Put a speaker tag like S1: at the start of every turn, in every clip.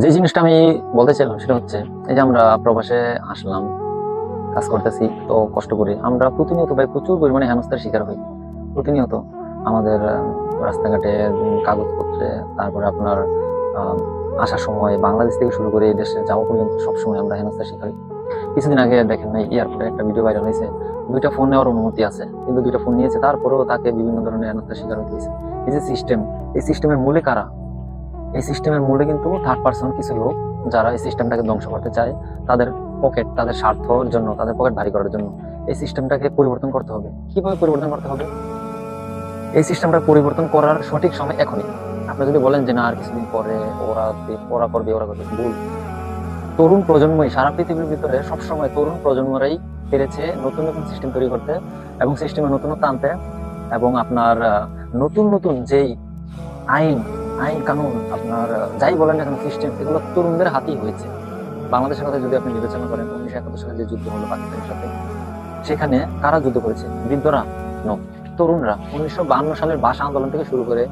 S1: যে জিনিসটা আমি বলতে চাইলাম সেটা হচ্ছে, এই যে আমরা প্রবাসে আসলাম, কাজ করতেছি, তো কষ্ট করি আমরা প্রতিনিয়ত ভাই প্রচুর পরিমাণে হেনস্থার শিকার হই প্রতিনিয়ত। আমাদের রাস্তাঘাটে কাগজপত্রে, তারপরে আপনার আহ, আসার সময় বাংলাদেশ থেকে শুরু করে এই দেশে যাওয়া পর্যন্ত সবসময় আমরা হেনস্থার শিকার হই। কিছুদিন আগে দেখেন না, এয়ারপোর্টে একটা ভিডিও ভাইরাল হয়েছে, দুইটা ফোন নেওয়ার অনুমতি আছে কিন্তু দুইটা ফোন নিয়েছে, তারপরেও তাকে বিভিন্ন ধরনের হেনস্থার শিকার হতে হয়েছে। এই যে সিস্টেম, এই সিস্টেমের মূলে কারা? এই সিস্টেমের মূলে কিন্তু থার্ড পার্সন কিছু লোক, যারা এই সিস্টেমটাকে ধ্বংস করতে চায়, তাদের পকেট, তাদের স্বার্থের জন্য, তাদের পকেট ভারী করার জন্য। এই সিস্টেমটাকে পরিবর্তন করতে হবে। কিভাবে পরিবর্তন করতে হবে? এই সিস্টেমটা পরিবর্তন করার সঠিক সময় এখনই। আপনি যদি বলেন যে না আর কিছুদিন পরে ওরা করবে, ওরা করবে, ভুল। তরুণ প্রজন্মই সারা পৃথিবীর ভিতরে সবসময় তরুণ প্রজন্মরাই পেরেছে নতুন নতুন সিস্টেম তৈরি করতে এবং সিস্টেমে নতুনত্ব আনতে, এবং আপনার নতুন নতুন যেই আইন আইন কানুন, আপনার যাই বলেন না কেন সিস্টেম, এগুলো তরুণদের হাতেই হয়েছে। বাংলাদেশের কথা যদি আপনি বিবেচনা করেন, 1971 সালে যে যুদ্ধ হলো পাকিস্তানের সাথে, সেখানে কারা যুদ্ধ করেছে? বৃদ্ধরা? নো, তরুণরা। 1952 সালের ভাষা আন্দোলন থেকে শুরু করে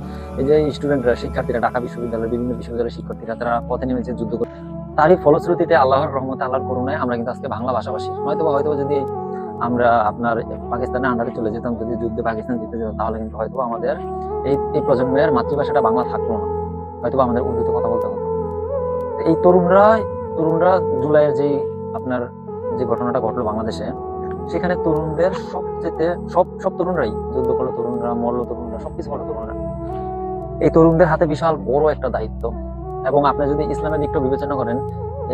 S1: এই যে স্টুডেন্টরা, শিক্ষার্থীরা, ঢাকা বিশ্ববিদ্যালয়ের বিভিন্ন বিশ্ববিদ্যালয়ের শিক্ষার্থীরা, তারা পথে নেমেছে যুদ্ধ করে। তারই ফলশ্রুতিতে আল্লাহর রহমতে, আল্লাহর করুণায় আমরা কিন্তু আজকে বাংলা ভাষাভাষী। হয়তো যদি আমরা আপনার পাকিস্তানের আন্ডারে চলে যেতাম, যদি যুদ্ধে পাকিস্তান জিতে যেতাম, তাহলে কিন্তু হয়তো আমাদের এই এই প্রজন্মের মাতৃভাষাটা বাংলা থাকলো না, হয়তো আমাদের উর্দুতে কথা বলতে হতো। এই তরুণরা তরুণরা জুলাইয়ের যে আপনার যে ঘটনাটা ঘটলো বাংলাদেশে, সেখানে তরুণদের সবচেয়ে সব সব তরুণরাই যুদ্ধ করলো, তরুণরা মরলো, তরুণরা সবকিছু করলো তরুণরা। এই তরুণদের হাতে বিশাল বড় একটা দায়িত্ব। এবং আপনি যদি ইসলামের দিকটা বিবেচনা করেন,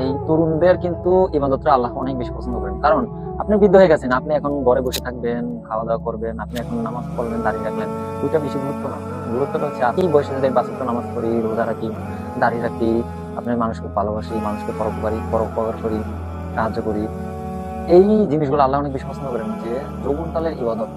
S1: এই তরুণদের কিন্তু ইবাদতটা আল্লাহ অনেক বেশি পছন্দ করেন। কারণ আপনি বৃদ্ধ হয়ে গেছেন, আপনি এখন ঘরে বসে থাকবেন, খাওয়া দাওয়া করবেন, আপনি এখন নামাজ পড়বেন, দাঁড়িয়ে রাখলেন, ওইটা বেশি গুরুত্ব না। গুরুত্বটা হচ্ছে আপনি বয়সে যদি 5 ওয়াক্ত নামাজ পড়ি, রোজা রাখি, দাঁড়িয়ে রাখি, আপনার মানুষকে ভালোবাসি, মানুষকে পরোপকার করি, সাহায্য করি, এই জিনিসগুলো আল্লাহ অনেক বেশি পছন্দ করেন। যে যৌবনকালের ইবাদত,